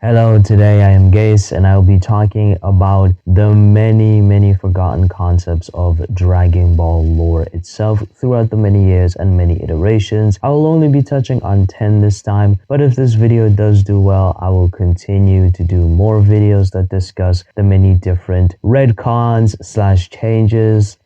Hello, today I am Gase and I will be talking about the many forgotten concepts of Dragon Ball lore itself throughout the many years and many iterations. I will only be touching on 10 this time, but if this video does do well, I will continue to do more videos that discuss the many different retcons / changes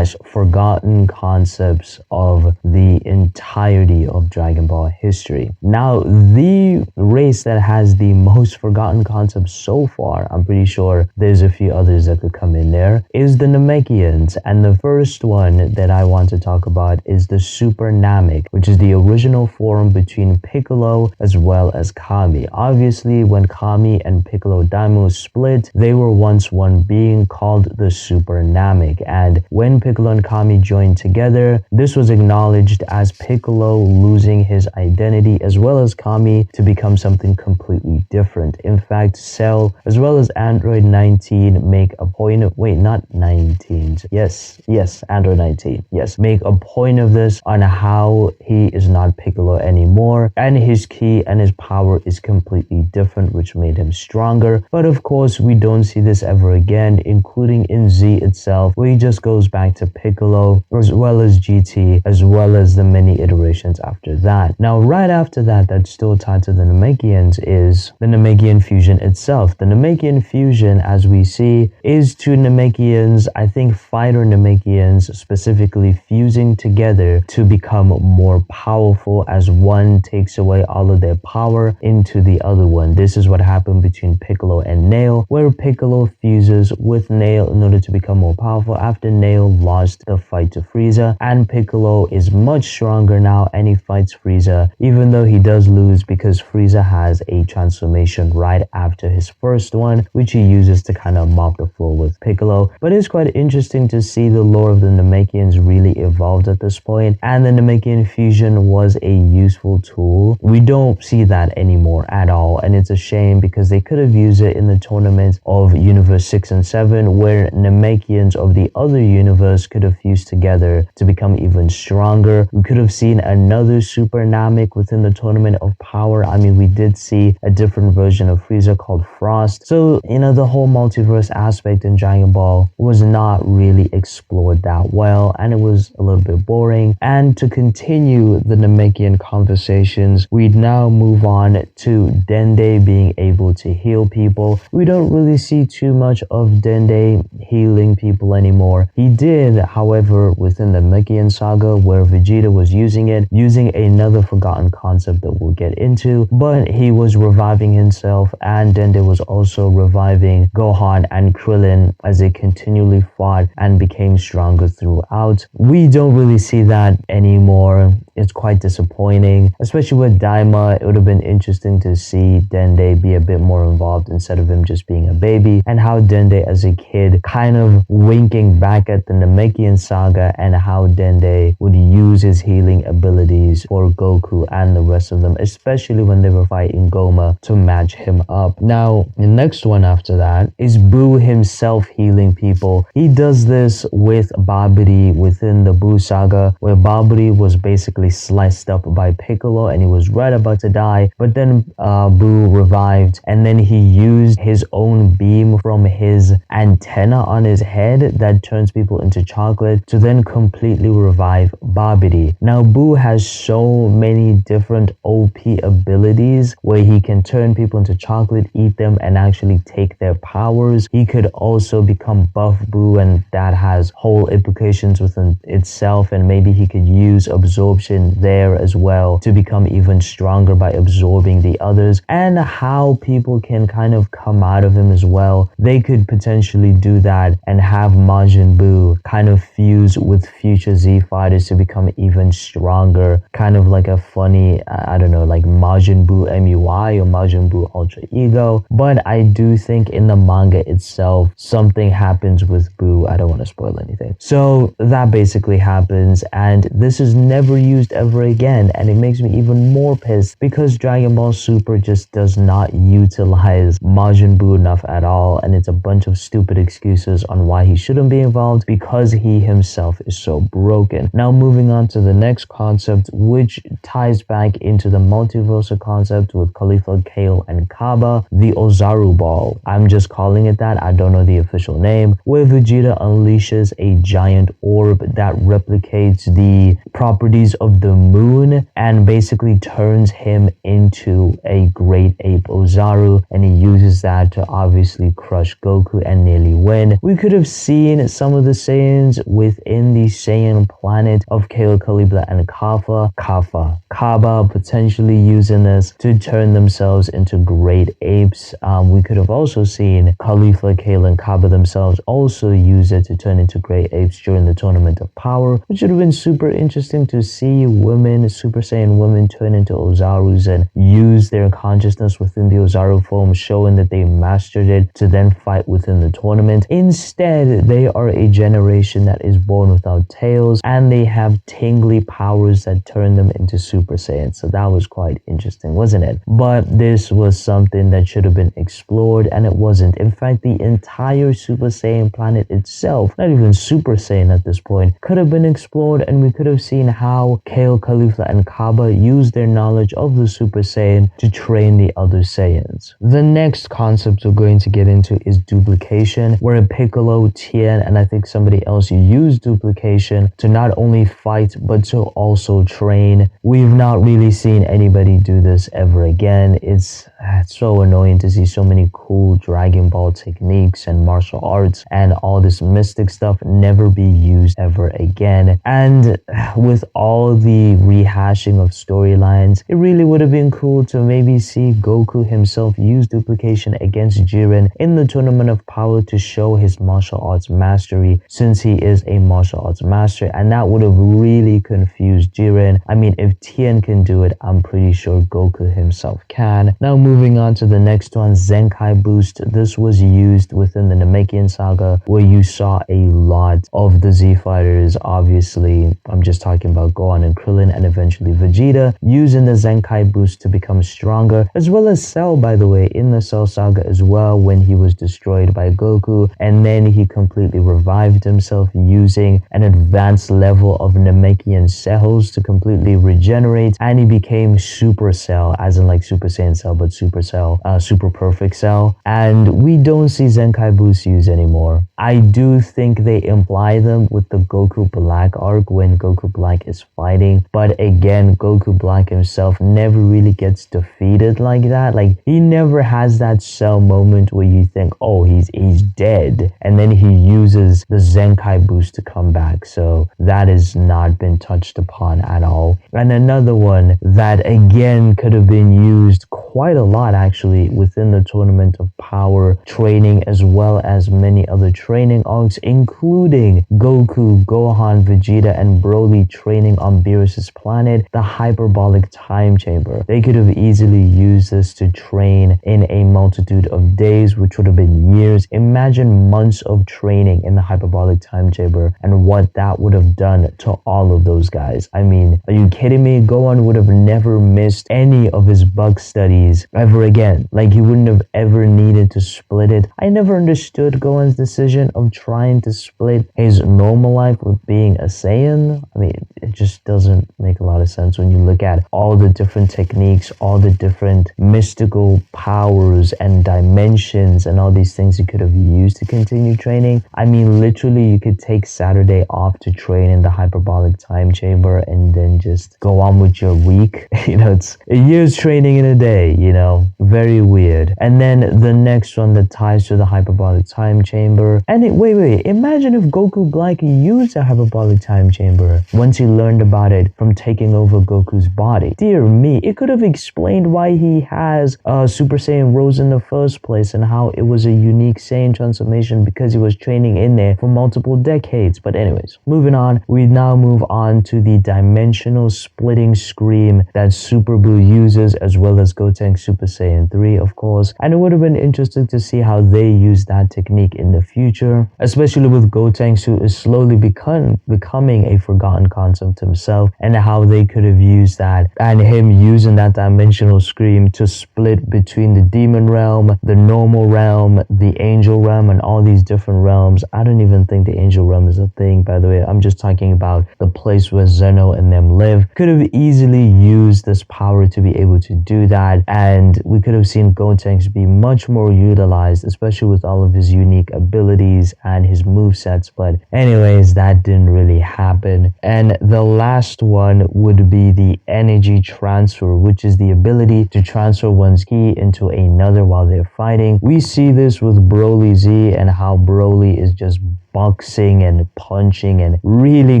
/ forgotten concepts of the entirety of Dragon Ball history. Now, the race that has the most forgotten concepts so far, I'm pretty sure there's a few others that could come in there, is the Namekians. And the first one that I want to talk about is the Super Namek, which is the original form between Piccolo as well as Kami. Obviously, when Kami and Piccolo Daimyo split, they were once one being called the Super Namek. And when Piccolo and Kami joined together, this was acknowledged as Piccolo losing his identity as well as Kami to become something completely different. In fact, Cell as well as Android 19 make a point of, wait, not 19. Yes, Android 19. Yes, make a point of this on how he is not Piccolo anymore and his ki and his power is completely different, which made him stronger. But of course, we don't see this ever again, including in Z itself, where he just goes back to Piccolo as well as GT as well as the many iterations after that. Now, right after that, that's still tied to the Namekians is the Namekian fusion itself. The Namekian fusion, as we see, is two Namekians, I think fighter Namekians specifically, fusing together to become more powerful as one takes away all of their power into the other one. This is what happened between Piccolo and Nail, where Piccolo fuses with Nail in order to become more powerful after Nail lost the fight to Frieza, and Piccolo is much stronger now and he fights Frieza, even though he does lose because Frieza has a transformation right after his first one, which he uses to kind of mop the floor with Piccolo. But it's quite interesting to see the lore of the Namekians really evolved at this point, and the Namekian fusion was a useful tool. We don't see that anymore at all, and it's a shame because they could have used it in the tournament of Universe 6 and 7, where Namekians of the other universe could have fused together to become even stronger. We could have seen another Super Namek within the Tournament of Power. I mean, we did see a different version of Frieza called Frost. So, the whole multiverse aspect in Dragon Ball was not really explored that well, and it was a little bit boring. And to continue the Namekian conversations, we now move on to Dende being able to heal people. We don't really see too much of Dende healing people anymore. He did, however, within the Namekian saga, where Vegeta was using it, using another forgotten concept that we'll get into, but he was reviving himself, and Dende was also reviving Gohan and Krillin as they continually fought and became stronger throughout. We don't really see that anymore. It's quite disappointing, especially with Daima. It would have been interesting to see Dende be a bit more involved instead of him just being a baby, and how Dende as a kid kind of winking back at the Namekian saga and how Dende would use his healing abilities for Goku and the rest of them, especially when they were fighting Goma to match him up. Now, the next one after that is Buu himself healing people. He does this with Babidi within the Buu saga, where Babidi was basically sliced up by Piccolo and he was right about to die, but then Buu revived, and then he used his own beam from his antenna on his head that turns people into chocolate to then completely revive Babidi. Now, Buu has so many different OP abilities where he can turn people into chocolate, eat them, and actually take their powers. He could also become Buff Buu, and that has whole implications within itself, and maybe he could use absorption there as well to become even stronger by absorbing the others, and how people can kind of come out of him as well. They could potentially do that and have Majin Buu kind of fuse with future Z fighters to become even stronger, kind of like a funny, I don't know, like Majin Buu MUI or Majin Buu Ultra Ego. But I do think in the manga itself, something happens with Buu. I don't want to spoil anything. So that basically happens, and this is never used ever again, and it makes me even more pissed because Dragon Ball Super just does not utilize Majin Buu enough at all, and it's a bunch of stupid excuses on why he shouldn't be involved because he himself is so broken. Now, moving on to the next concept, which ties back into the multiversal concept with Khalifa, Kale, and and Kaba, the Ozaru Ball. I'm just calling it that, I don't know the official name, where Vegeta unleashes a giant orb that replicates the properties of the moon and basically turns him into a great ape Ozaru, and he uses that to obviously crush Goku and nearly win. We could have seen some of the Saiyans within the Saiyan planet of Kale, Kalibla, and Kaba potentially using this to turn themselves into great apes. We could have also seen Khalifa, Kale, and Kaba themselves also use it to turn into great apes during the Tournament of Power, which would have been super interesting to see women, Super Saiyan women, turn into Ozarus and use their consciousness within the Ozaru form, showing that they mastered it to then fight within the tournament. Instead, they are a generation that is born without tails, and they have tingly powers that turn them into Super Saiyan. So that was quite interesting, wasn't it? But this was something that should have been explored, and it wasn't. In fact, the entire Super Saiyan planet itself, not even Super Saiyan at this point, could have been explored, and we could have seen how Kale, Khalifa, and Kaba use their knowledge of the Super Saiyan to train the other Saiyans. The next concept we're going to get into is duplication, where Piccolo, Tien, and I think somebody else used duplication to not only fight but to also train. We've not really seen anybody do this ever again. It's so annoying to see so many cool Dragon Ball techniques and martial arts and all this mystic stuff never be used ever again. And with all the rehashing of storylines, it really would have been cool to maybe see Goku himself use duplication against Jiren in the Tournament of Power to show his martial arts mastery, since he is a martial arts master, and that would have really confused Jiren. I mean, if Tien can do it, I'm pretty sure Goku himself can. Now moving on to the next one, Zenkai Boost. This was used within the Namekian Saga, where you saw a lot of the Z fighters, obviously I'm just talking about Gohan and Krillin, and eventually Vegeta, using the Zenkai Boost to become stronger, as well as Cell, by the way, in the Cell Saga as well, when he was destroyed by Goku, and then he completely revived himself using an advanced level of Namekian cells to completely regenerate, and he became Super Cell, as in like Super Saiyan Cell, but Super Cell, Super Perfect Cell. And we don't see Zenkai Boost used anymore. I do think they imply them with the Goku Black arc when Goku Black is fighting, but again, Goku Black himself never really gets defeated like that. Like, he never has that Cell moment where you think, oh, he's dead, and then he uses the Zenkai Boost to come back. So that has not been touched upon at all. And another one that again could have been used quite a lot actually within the Tournament of Power training, as well as many other training arcs, including Goku, Gohan, Vegeta, and Broly training on Beerus's planet, the Hyperbolic Time Chamber. They could have easily used this to train in a multitude of days, which would have been years. Imagine months of training in the Hyperbolic Time Chamber and what that would have done to all of those guys. I mean, are you kidding me? Gohan would have never missed any of his bug studies ever again. Like, he wouldn't have ever needed to split it. I never understood Gohan's decision of trying to split his normal life with being a Saiyan. I mean, it just doesn't make a lot of sense when you look at all the different techniques, all the different mystical powers and dimensions and all these things you could have used to continue training. I mean, literally, you could take Saturday off to train in the Hyperbolic Time Chamber and then just go on with your week. You know, it's a year's training in a day, you know, very weird. And then the next one that ties to the Hyperbolic Time Chamber. And wait, imagine if Goku Black used a Hyperbolic Time Chamber once he learned about it from taking over Goku's body. Dear me, it could have explained why he has Super Saiyan Rose in the first place and how it was a unique Saiyan transformation, because he was training in there for multiple decades. But anyways, moving on, we now move on to the dimensional splitting scream that Super Blue uses, as well as Gotenks Super Saiyan 3, of course. And it would have been interesting to see how they use that technique in the future, especially with Gotenks, who is slowly becoming a forgotten concept himself, and how they could have used that, and him using that dimensional scream to split between the demon realm, the normal realm, the angel realm, and all these different realms. I don't even think the angel realm is a thing, by the way. I'm just talking about the place where Zeno and them live. Could have easily used this power to be able to do that, and and we could have seen Gotenks be much more utilized, especially with all of his unique abilities and his movesets. But anyways, that didn't really happen. And the last one would be the energy transfer, which is the ability to transfer one's ki into another while they're fighting. We see this with Broly Z and how Broly is just boxing and punching and really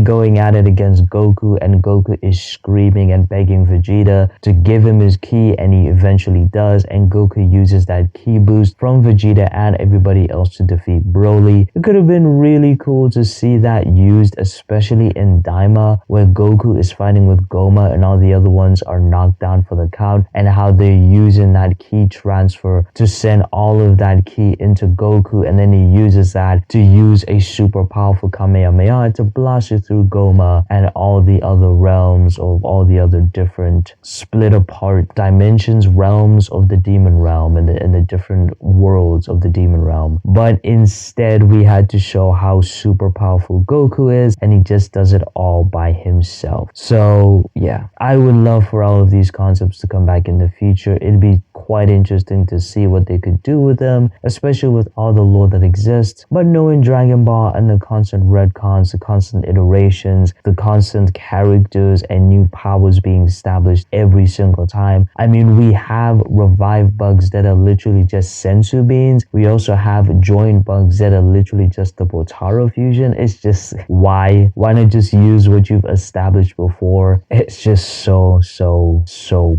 going at it against Goku, and Goku is screaming and begging Vegeta to give him his ki, and he eventually does, and Goku uses that ki boost from Vegeta and everybody else to defeat Broly. It could have been really cool to see that used, especially in Daima, where Goku is fighting with Goma and all the other ones are knocked down for the count, and how they're using that ki transfer to send all of that ki into Goku, and then he uses that to use a super powerful Kamehameha to blast it through Goma and all the other realms of all the other different split apart dimensions, realms of the demon realm, and the different worlds of the demon realm. But instead, we had to show how super powerful Goku is, and he just does it all by himself. So yeah, I would love for all of these concepts to come back in the future. It'd be quite interesting to see what they could do with them, especially with all the lore that exists. But knowing Dragon Ball and the constant retcons, the constant iterations, the constant characters and new powers being established every single time. I mean, we have revive bugs that are literally just sensu beans. We also have joint bugs that are literally just the Botaro fusion. It's just, why not just use what you've established before? It's just so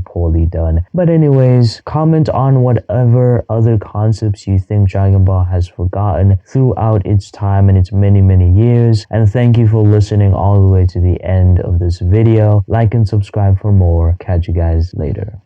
poorly done. But anyways, comment on whatever other concepts you think Dragon Ball has forgotten throughout its time and its many years. And thank you for listening all the way to the end of this video. Like and subscribe for more. Catch you guys later.